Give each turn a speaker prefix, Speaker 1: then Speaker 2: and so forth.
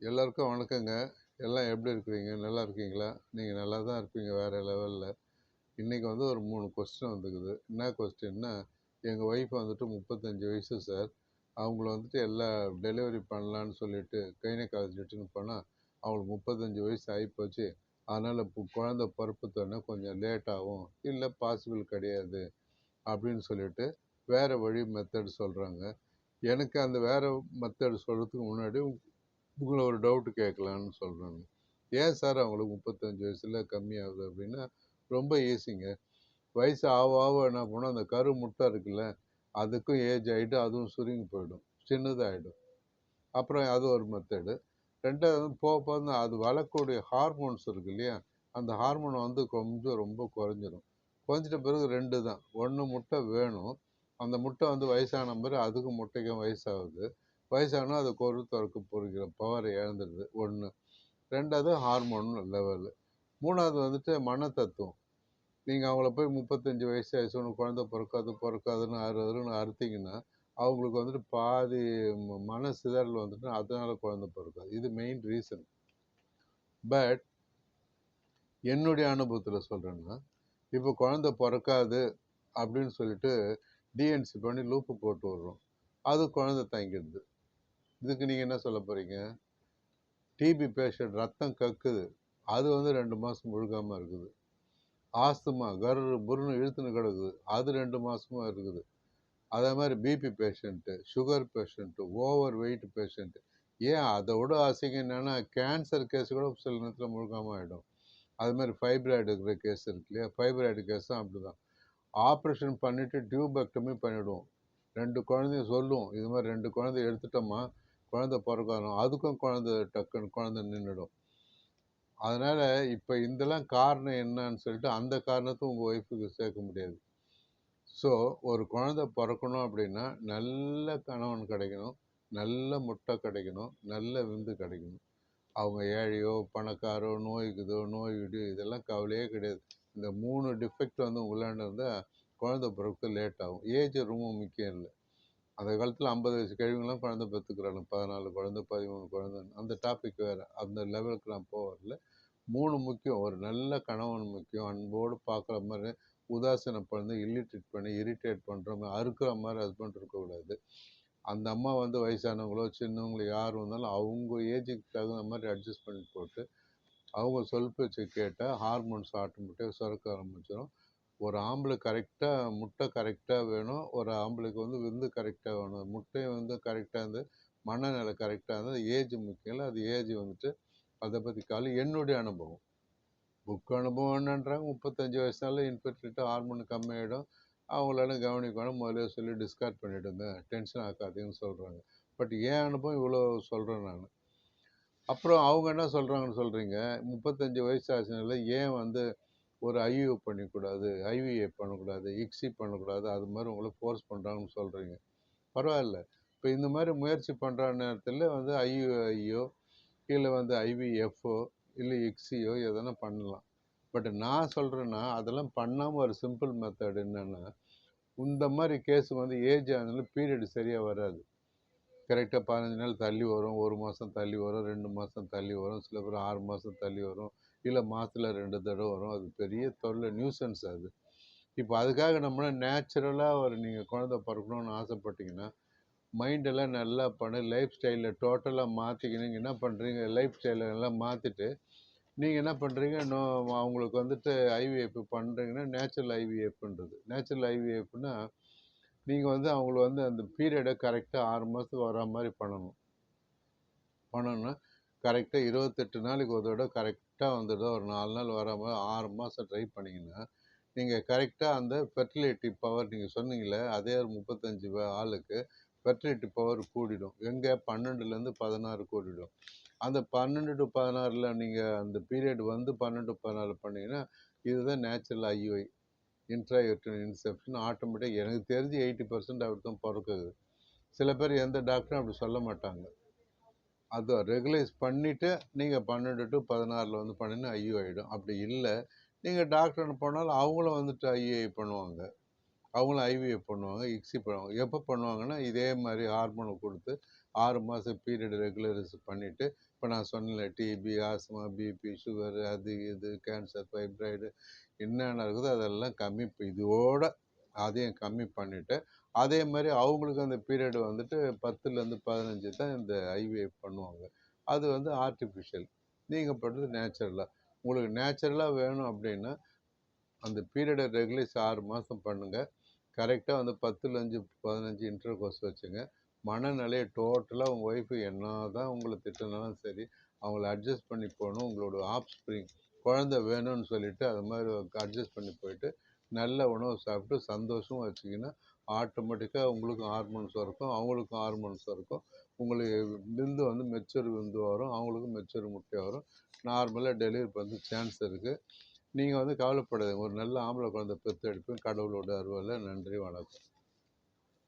Speaker 1: எல்லாருக்கும் வணக்கங்க. எல்லாம் எப்படி இருக்கிறீங்க? நல்லா இருக்கீங்களா? நீங்க நல்லா தான் இருப்பீங்க வேற லெவல்ல. இன்னைக்கு வந்து ஒரு 3 கொஸ்டின் வந்துக்குது. என்ன கொஸ்டின்னா, எங்க ஒய்ஃப் வந்துட்டு 35 வயசு சார். அவங்கள வந்துட்டு எல்லாம் டெலிவரி பண்ணலான்னு சொல்லிட்டு கைனகாலஜி இட்டுன்னு போனா, அவங்களுக்கு 35 வயசு ஆயிப்போச்சு. அதனால இப்போ குழந்தை பிறப்பு தருணம் கொஞ்சம் லேட் ஆகும். இல்ல பாசிபிள் கிடையாது அப்படின்னு சொல்லிட்டு வேற வழி மெத்தட் சொல்றாங்க. எனக்கு அந்த வேற மெத்தட் சொல்றதுக்கு முன்னாடி உங்களை ஒரு டவுட் கேட்கலான்னு சொல்கிறாங்க. ஏன் சார் அவங்களுக்கு 35 வயசுல கம்மியாகுது அப்படின்னா, ரொம்ப ஈஸிங்க. வயசு ஆக ஆக என்ன பண்ணும், அந்த கரு முட்டை இருக்குல்ல, அதுக்கும் ஏஜ் ஆகிட்டு அதுவும் சுருங்கி போயிடும், சின்னதாகிடும். அப்புறம் அது ஒரு மெத்தடு. ரெண்டாவது வந்து போக போக அது வளரக்கூடிய ஹார்மோன்ஸ் இருக்கு இல்லையா, அந்த ஹார்மோன் வந்து கொஞ்சம் ரொம்ப குறைஞ்சிரும். குறைஞ்சிட்ட பிறகு ரெண்டு தான். ஒன்று முட்டை வேணும். அந்த முட்டை வந்து வயசான பிறகு அதுக்கும் முட்டைக்கும் வயசாகுது. வயசானா அது கொரு பொறுக்கிற பவர் இழந்துடுது ஒன்று. ரெண்டாவது ஹார்மோன் லெவலு. மூணாவது வந்துட்டு மனத்தத்துவம். நீங்கள் அவங்கள போய் 35 வயசு ஆயிடுச்சு உனக்கு குழந்தை பிறக்காது பிறக்காதுன்னு அறுன்னு அறுத்தீங்கன்னா, அவங்களுக்கு வந்துட்டு பாதி மன சிதறல் வந்துட்டு அதனால குழந்தை பிறக்காது. இது மெயின் ரீசன். பட் என்னுடைய அனுபவத்தில் சொல்கிறேன்னா, இப்போ குழந்தை பிறக்காது அப்படின்னு சொல்லிட்டு டிஎன்சி பண்ணி லூப்பு போட்டு விடுறோம். அது குழந்தை தங்கிடுது. இதுக்கு நீங்கள் என்ன சொல்ல போகிறீங்க? டிபி பேஷண்ட் ரத்தம் கக்குது, அது வந்து 2 மாதம் முழுகாமல் இருக்குது. ஆஸ்துமா கரு புருன்னு இழுத்துன்னு கிடக்குது, அது 2 மாதமாக இருக்குது. அதே மாதிரி BP patient, sugar patient, over weight patient, ஏன் அதை விட அசிங்கம் என்னென்னா கேன்சர் கேஸ் கூட சில நேரத்தில் முழுகாமல் ஆகிடும். அது மாதிரி ஃபைப்ராய்டு இருக்கிற கேஸ் இருக்கு இல்லையா, ஃபைப்ராய்டு கேஸும் அப்படி தான். ஆப்ரேஷன் பண்ணிவிட்டு டியூபெக்டமி பண்ணிவிடுவோம். 2 குழந்தையும் சொல்லுவோம், இது மாதிரி 2 குழந்தை எடுத்துட்டோமா, குழந்தை பிறக்கணும், அதுக்கும் குழந்தை டக்குன்னு குழந்தை நின்றுடும். அதனால் இப்போ இதெல்லாம் காரணம் என்னன்னு சொல்லிட்டு அந்த காரணத்தை உங்கள் ஒய்ஃபுக்கு சேர்க்க முடியாது. ஸோ ஒரு குழந்தை பிறக்கணும் அப்படின்னா நல்ல கணவன் கிடைக்கணும், நல்ல முட்டை கிடைக்கணும், நல்ல விந்து கிடைக்கணும். அவங்க ஏழையோ பணக்காரோ நோய்க்குதோ நோய்க்குதோ இதெல்லாம் கவலையே கிடையாது. இந்த 3 டிஃபெக்ட் வந்து உள்ளாண்ட இருந்தால் குழந்தை பிறப்பு லேட் ஆகும். ஏஜ் ரொம்ப முக்கியம் இல்லை. அந்த காலத்தில் 50 வயசு கிழவிங்களாம் குழந்தை பெற்றுக்கிறாங்க, 14 குழந்தை 13 குழந்தை. அந்த டாபிக் வேறு, அந்த லெவலுக்கு நான் போகல. 3 முக்கியம். ஒரு நல்ல கணவன் முக்கியம், அன்போடு பார்க்குற மாதிரி, உதாசீனப்படுத்தி இல்லிட்ரேட் பண்ணி இரிட்டேட் பண்ணுற மாதிரி அறுக்கிற மாதிரி ஹஸ்பண்ட் இருக்கக்கூடாது. அந்த அம்மா வந்து வயசானவங்களோ சின்னவங்களோ யார் வந்தாலும் அவங்க ஏஜுக்கு தகுந்த மாதிரி அட்ஜஸ்ட் பண்ணி போட்டு அவங்க சொல் பேச்சு கேட்டால் ஹார்மோன்ஸ் ஆட்டோமேட்டிக்காக சுரக்க ஆரம்பிச்சிடும். ஒரு ஆம்பளை கரெக்டாக முட்டை கரெக்டாக வேணும், ஒரு ஆம்பளைக்கு வந்து விந்து கரெக்டாக வேணும். முட்டை வந்து கரெக்டாக இருந்து மனநிலை கரெக்டாக இருந்தால் ஏஜ் முக்கியம் இல்லை. அது ஏஜ் வந்துட்டு அதை பற்றி என்னுடைய அனுபவம். புக் அனுபவம் என்னன்றாங்க, 35 வயசுனால இன்ஃபெர்டிலிட்டி ஹார்மோன் கம்மியாயிடும், அவங்களால கவனிக்கணும், முதல்ல சொல்லி டிஸ்கார்ட் பண்ணிவிடுங்க, டென்ஷன் ஆக்காதீங்கன்னு சொல்கிறாங்க. பட் ஏன் அனுபவம் இவ்வளோ சொல்கிறேன் நான். அப்புறம் அவங்க என்ன சொல்கிறாங்கன்னு சொல்கிறீங்க, 35 வயசு ஆச்சுனால ஏன் வந்து ஒரு ஐயூ பண்ணிக்கூடாது, ஐவிஏ பண்ணக்கூடாது, இக்ஸி பண்ணக்கூடாது, அது மாதிரி உங்களை ஃபோர்ஸ் பண்ணுறாங்கன்னு சொல்கிறீங்க. பரவாயில்ல. இப்போ இந்த மாதிரி முயற்சி பண்ணுற நேரத்தில் வந்து ஐயுஐயோ இல்லை வந்து ஐவிஎஃப்ஓ இல்லை எக்ஸியோ எதனா பண்ணலாம். பட் நான் சொல்கிறேன்னா அதெல்லாம் பண்ணாமல் ஒரு சிம்பிள் மெத்தட் என்னென்னா, இந்த மாதிரி கேஸ் வந்து ஏஜ் ஆனாலும் பீரியட் சரியாக வராது. கரெக்டாக 15 நாள் தள்ளி வரும், 1 மாதம் தள்ளி வரும், 2 மாதம் தள்ளி வரும், சில பேர் 6 மாதம் தள்ளி வரும், இல்லை மாதத்தில் 2 தடவை வரும். அது பெரிய தொல்லை, நியூசன்ஸ் அது. இப்போ அதுக்காக நம்மளால் நேச்சுரலாக ஒரு நீங்கள் குழந்தை பிறக்கணும்னு ஆசைப்பட்டீங்கன்னா மைண்டெல்லாம் நல்லா பண்ணி லைஃப் ஸ்டைலில் டோட்டலாக மாற்றிக்கணும். நீங்கள் என்ன பண்ணுறீங்க, லைஃப் ஸ்டைலை எல்லாம் மாற்றிட்டு நீங்கள் என்ன பண்ணுறீங்க, அவங்களுக்கு வந்துட்டு ஐவிஎஃப் பண்ணுறீங்கன்னா நேச்சுரல் ஐவிஎஃப்ன்றது. நேச்சுரல் ஐவிஎஃப்னா நீங்கள் வந்து அவங்கள வந்து அந்த பீரியடை கரெக்டாக 6 மாதத்துக்கு வர மாதிரி பண்ணணும்னா கரெக்டாக 28 நாளைக்கு ஒரு தடவை கரெக்டாக வந்துடுதோ, ஒரு 4 நாள் வர மாதிரி 6 மாதம் ட்ரை பண்ணிங்கன்னா நீங்கள் கரெக்டாக அந்த ஃபெர்டிலிட்டி பவர் நீங்கள் சொன்னீங்களே, அதே ஒரு 35 ஆளுக்கு ஃபெர்டிலிட்டி பவர் கூடிடும். எங்கே 12லேருந்து 16 கூடிடும். அந்த 12 to 16ல் நீங்கள் அந்த பீரியட் வந்து 12 to 14 பண்ணிங்கன்னா இதுதான் நேச்சுரல் ஐயுஐ, இன்ட்ராயூட்ரன் இன்செப்ஷன். ஆட்டோமேட்டிக் எனக்கு தெரிஞ்சு 80% அப்படி தான் பிறக்குது. சில பேர் எந்த டாக்டரும் அப்படி சொல்ல மாட்டாங்க. அதை ரெகுலைஸ் பண்ணிவிட்டு நீங்கள் 12 to 16ல் வந்து பண்ணினா ஐயோ ஆகிடும். அப்படி இல்லை, நீங்கள் டாக்டர்னு போனாலும் அவங்களும் வந்துட்டு ஐஏஐ பண்ணுவாங்க, அவங்களும் ஐவிஎஃப் பண்ணுவாங்க, இக்ஸி பண்ணுவாங்க. எப்போ பண்ணுவாங்கன்னா இதே மாதிரி ஹார்மோனை கொடுத்து 6 மாதம் பீரியட் ரெகுலரைஸ் பண்ணிவிட்டு இப்போ நான் சொன்னேன்ல டிபி, ஆஸ்மா, பிபி, சுகர், அது இது கேன்சர், ஃபைப்ராய்டு என்னென்ன இருக்குதோ அதெல்லாம் கம்மி இதோட அதையும் கம்மி பண்ணிவிட்டு அதே மாதிரி அவங்களுக்கு அந்த பீரியட் வந்துட்டு 10லேருந்து 15 தான் இந்த ஐவிஎஃப் பண்ணுவாங்க. அது வந்து ஆர்டிஃபிஷியல். நீங்கள் பண்ணுறது நேச்சுரலாக. உங்களுக்கு நேச்சுரலாக வேணும் அப்படின்னா அந்த பீரியடை ரெகுலைஸ் 6 மாதம் பண்ணுங்கள். கரெக்டாக வந்து 10லேருந்து 15 இன்டர் கோர்ஸ் வச்சுங்க. மனநிலையை டோட்டலாக உங்கள் ஒய்ஃபு என்ன தான் உங்களை திட்டினாலும் சரி அவங்கள அட்ஜஸ்ட் பண்ணி போகணும். உங்களோட ஆஃப்ஸ்ப்ரிங் குழந்தை வேணும்னு சொல்லிவிட்டு அது மாதிரி அட்ஜஸ்ட் பண்ணி போயிட்டு நல்ல உணவு சாப்பிட்டு சந்தோஷமாக வச்சிங்கன்னா ஆட்டோமேட்டிக்காக உங்களுக்கும் ஹார்மோன்ஸ் இருக்கும், அவங்களுக்கும் ஹார்மோன்ஸ் இருக்கும். உங்களுக்கு விந்து வந்து மெச்சூர் விந்து வரும், அவங்களுக்கும் மெச்சூர் முட்டை வரும். நார்மலாக டெலிவரி பண்ண சான்ஸ் இருக்குது. நீங்கள் வந்து கவலைப்படாதீங்க. ஒரு நல்ல ஆம்பளை குழந்தை பெற்று எடுப்பேன் கடவுளோட அருளால். நன்றி, வணக்கம்.